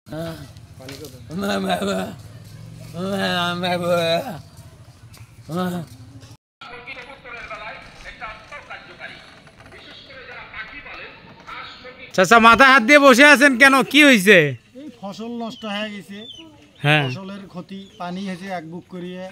চাচা মাথা হাত দিয়ে বসে আছেন কেন, কি হয়েছে? এই ফসল নষ্ট হয়ে গেছে, ফসলের ক্ষতি, পানি হয়েছে এক বুক করিয়ে।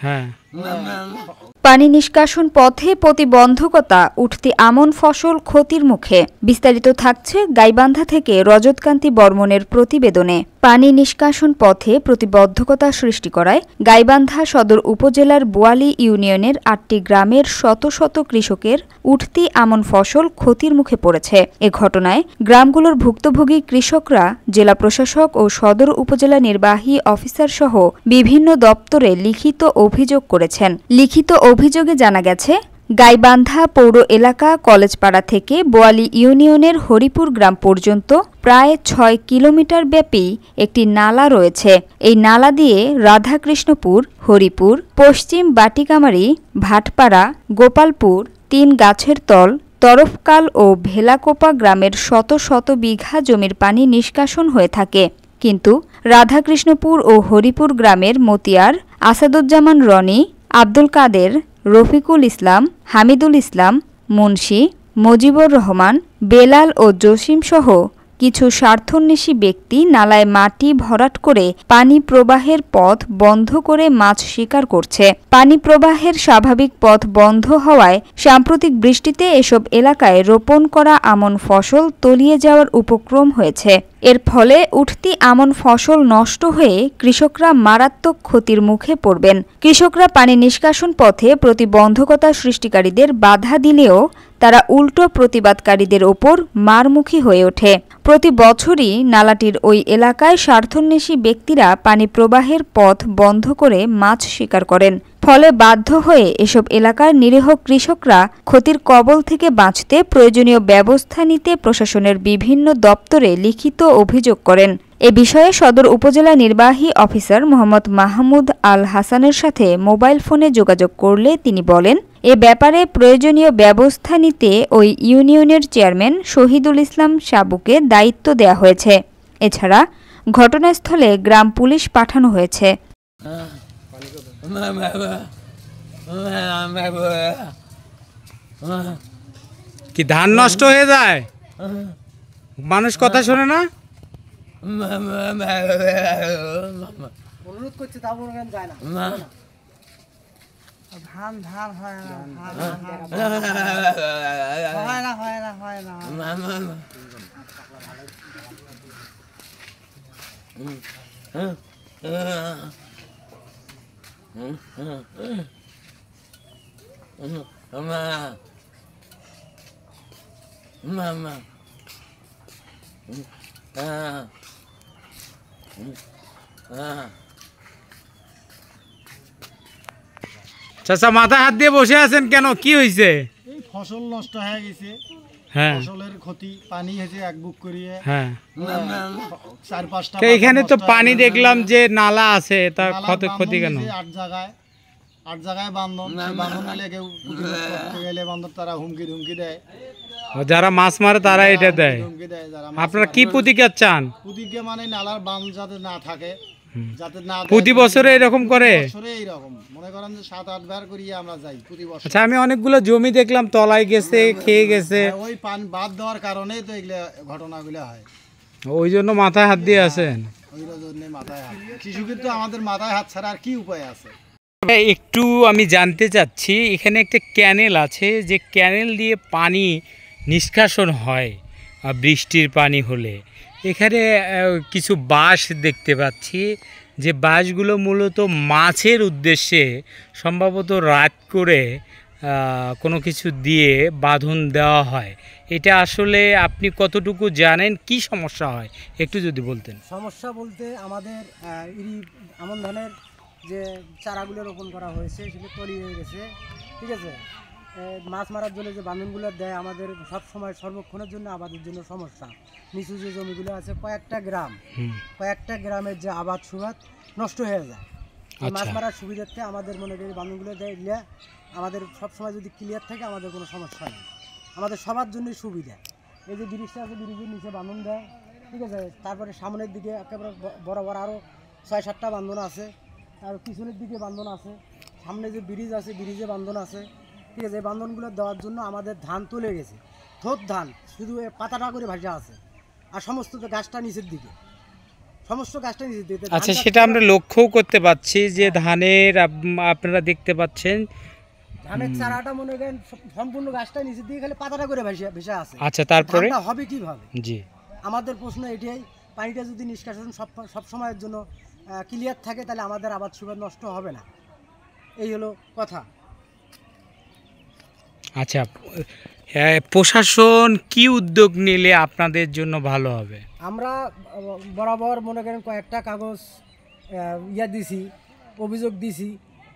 পানি নিষ্কাশন পথে প্রতিবন্ধকতা, উঠতি আমন ফসল ক্ষতির মুখে। বিস্তারিত থাকছে গাইবান্ধা থেকে রজতকান্তি বর্মনের প্রতিবেদনে। পানি নিষ্কাশন পথে প্রতিবন্ধকতা সৃষ্টি করায় গাইবান্ধা সদর উপজেলার বোয়ালি ইউনিয়নের ৮টি গ্রামের শত শত কৃষকের উঠতি আমন ফসল ক্ষতির মুখে পড়েছে। এ ঘটনায় গ্রামগুলোর ভুক্তভোগী কৃষকরা জেলা প্রশাসক ও সদর উপজেলা নির্বাহী অফিসার সহ বিভিন্ন দপ্তরে লিখিত অভিযোগ করেছেন। লিখিত অভিযোগে জানা গেছে, গাইবান্ধা পৌর এলাকা কলেজপাড়া থেকে বোয়ালি ইউনিয়নের হরিপুর গ্রাম পর্যন্ত প্রায় ৬ কিলোমিটার ব্যাপী একটি নালা রয়েছে। এই নালা দিয়ে রাধাকৃষ্ণপুর, হরিপুর, পশ্চিম বাটিকামারি, ভাটপাড়া, গোপালপুর, ৩ গাছের তল, তরফকাল ও ভেলাকোপা গ্রামের শত শত বিঘা জমির পানি নিষ্কাশন হয়ে থাকে। কিন্তু রাধাকৃষ্ণপুর ও হরিপুর গ্রামের মতিয়ার, আসাদুজ্জামান রনি, আব্দুল কাদের, রফিকুল ইসলাম, হামিদুল ইসলাম, মুন্সি, মজিবুর রহমান, বেলাল ও জসিম সহ কিছু স্বার্থন্বেষী ব্যক্তি নালায় মাটি ভরাট করে পানি প্রবাহের পথ বন্ধ করে মাছ শিকার করছে। পানি প্রবাহের স্বাভাবিক পথ বন্ধ হওয়ায় সাম্প্রতিক বৃষ্টিতে এসব এলাকায় রোপণ করা আমন ফসল তলিয়ে যাওয়ার উপক্রম হয়েছে। এর ফলে উঠতি আমন ফসল নষ্ট হয়ে কৃষকরা মারাত্মক ক্ষতির মুখে পড়বেন। কৃষকরা পানি নিষ্কাশন পথে প্রতিবন্ধকতা সৃষ্টিকারীদের বাধা দিলেও তারা উল্টো প্রতিবাদকারীদের ওপর মারমুখী হয়ে ওঠে। প্রতি বছরই নালাটির ওই এলাকায় স্বার্থন্বেষী ব্যক্তিরা পানি প্রবাহের পথ বন্ধ করে মাছ শিকার করেন। ফলে বাধ্য হয়ে এসব এলাকার নিরীহ কৃষকরা ক্ষতির কবল থেকে বাঁচতে প্রয়োজনীয় ব্যবস্থা নিতে প্রশাসনের বিভিন্ন দপ্তরে লিখিত অভিযোগ করেন। এ বিষয়ে সদর উপজেলা নির্বাহী অফিসার মোহাম্মদ মাহমুদ আল হাসানের সাথে মোবাইল ফোনে যোগাযোগ করলে তিনি বলেন, এ ব্যাপারে প্রয়োজনীয় ব্যবস্থা নিতে ওই ইউনিয়নের চেয়ারম্যান শহীদুল ইসলাম সাবুকে দায়িত্ব দেয়া হয়েছে। এছাড়া ঘটনাস্থলে গ্রাম পুলিশ পাঠানো হয়েছে। কি ধান নষ্ট হয়ে যায়? মানুষ কথা শোনে না। অনুরোধ করছে, তাও যায় না। ধান ধান হয় না, হয় না। চাচা মাথা হাত দিয়ে বসে আছেন কেন, কি হয়েছে? এই ফসল নষ্ট হয়ে গেছে, ফসলের ক্ষতি, পানি হয়েছে এক বুক করিয়ে। ৪-৫টা এখানে তো পানি দেখলাম যে নালা আছে, তার ক্ষতি কেন? ৮ জায়গায় বান্ধন নিলে কেউ করতে গেলে বান্ধব তারা হুমকি দেয়। যারা মাছ মারে তারা এটা দেয়। আপনারা কি প্রতিকার চান? প্রতিজ্ঞা মানে নালার বাঁধ যাতে না থাকে, যাতে না। প্রতি বছরে এরকম করে? এইরকম মনে করেন যে ৭-৮ বার করিয়ে আমরা যাই প্রতি বছর। আচ্ছা, আমি অনেকগুলো জমি দেখলাম তলায় গেছে, খেয়ে গেছে। ওই পানি বাদ দেওয়ার কারণেই তো এগুলো ঘটনাগুলো হয়। ওই জন্য মাথায় হাত দিয়ে আছেন? ওই জন্য মাথায় হাত। কৃষকের তো আমাদের মাথায় হাত ছাড়া আর কি উপায় আছে? একটু আমি জানতে চাচ্ছি, এখানে একটা ক্যানেল আছে, যে ক্যানেল দিয়ে পানি নিষ্কাশন হয় বৃষ্টির পানি হলে। এখানে কিছু বাঁশ দেখতে পাচ্ছি, যে বাঁশগুলো মূলত মাছের উদ্দেশ্যে সম্ভবত রাত করে কোনো কিছু দিয়ে বাঁধন দেওয়া হয়। এটা আসলে আপনি কতটুকু জানেন, কি সমস্যা হয় একটু যদি বলতেন। সমস্যা বলতে আমাদের আমন ধানের যে চারাগুলো রোপণ করা হয়েছে সেগুলো তলিয়ে হয়ে গেছে, ঠিক আছে। মাছ মারার জন্য যে বাঁধনগুলো দেয় আমাদের সব সময় সর্বক্ষণের জন্য আবাদের জন্য সমস্যা। নিচু যে জমিগুলো আছে কয়েকটা গ্রামের যে আবাদ সুবাদ নষ্ট হয়ে যায়। মাছ মারার সুবিধার্থে আমাদের মনে করি বাঁধনগুলো দেয়, আমাদের সবসময় যদি ক্লিয়ার থাকে আমাদের কোনো সমস্যা নেই, আমাদের সবার জন্যই সুবিধা। এই যে ব্রিজটা আছে, ব্রিজের নিচে বাঁধন দেয়, ঠিক আছে। তারপরে সামনের দিকে একেবারে বরাবর আরও 6-7টা বান্ধন আছে, আর পিছনের দিকে বান্ধন আছে, সামনে যে ব্রিজ আছে ব্রিজে বান্ধন আছে, ঠিক আছে। এই বান্ধনগুলো দেওয়ার জন্য আমাদের ধান তুলে গেছে, থোক ধান শুধু পাতাটা করে ভাসা আছে, আর সমস্ত গাছটা নিচের দিকে, সমস্ত গাছটা নিচের দিকে। আচ্ছা, সেটা আমরা লক্ষ্যও করতে পাচ্ছি যে ধানের আপনারা দেখতে পাচ্ছেন ধানের চারাটা মনে করেন সম্পূর্ণ গাছটা নিচের দিকে, খালি পাতাটা করে ভেসে আছে। আচ্ছা, তারপরে ধানটা হবে কিভাবে? জি, আমাদের প্রশ্ন এটাই, পানিটা যদি নিষ্কাশন সব সময়ের জন্য ক্লিয়ার থাকে তাহলে আমাদের আবাদ সুবাদ নষ্ট হবে না, এই হলো কথা। আচ্ছা, প্রশাসন কি উদ্যোগ নিলে আপনাদের জন্য ভালো হবে? আমরা বরাবর মনে করেন কয়েকটা কাগজ দিছি, অভিযোগ দিছি,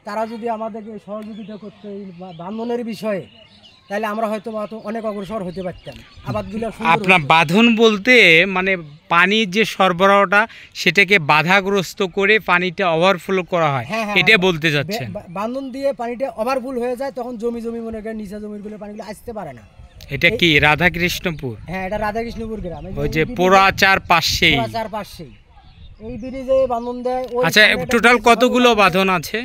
তারা যদি আমাদেরকে সহযোগিতা করতে এই বান্ধনের বিষয়ে, তাহলে আমরা হয়তো অনেক অগ্রসর হতে পারতাম, আবাদগুলো আপনার বাঁধন বলতে মানে পানির যে সরবরাহটা সেটাকে বাধাগ্রস্ত করে পানিটা ওভারফ্লো করা হয়, এটা বলতে যাচ্ছেন? বান্ধন দিয়ে পানিটা ওভারফুল হয়ে যায়, তখন জমি মনে করেন নিচা জমিগুলো পানিগুলো আসতে পারে না। এটা কি রাধাকৃষ্ণপুর? হ্যাঁ, এটা রাধাকৃষ্ণপুর গ্রাম, ওই যে পোড়াচার পাশেই। এই ব্রিজে বান্ধন দেয়। আচ্ছা, টোটাল কতগুলো বাঁধন আছে?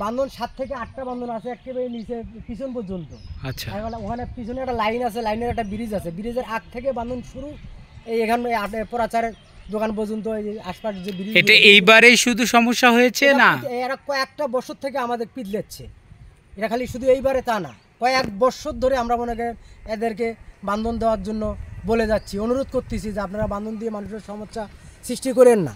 বান্ধন 7 থেকে 8টা বান্ধন আছে একেবারে নিচে পিছন পর্যন্ত। আচ্ছা, ওখানে পিছনে একটা লাইন আছে, লাইনের একটা ব্রিজ আছে, ব্রিজের আগ থেকে বান্ধন শুরু, এই এখানে পোড়াচারের দোকান পর্যন্ত, এই যে আশপাশ যে ব্রিজ। এটা এইবারেই শুধু সমস্যা হয়েছে না? এরা কয়েকটা বছর থেকে আমাদের পিছলেচ্ছে, এটা খালি শুধু এইবারে তা না, কয়েক বছর ধরে আমরা মনে করেন এদেরকে বান্ধন দেওয়ার জন্য বলে যাচ্ছি, অনুরোধ করতেছি যে আপনারা বান্ধন দিয়ে মানুষের সমস্যা সৃষ্টি করেন না।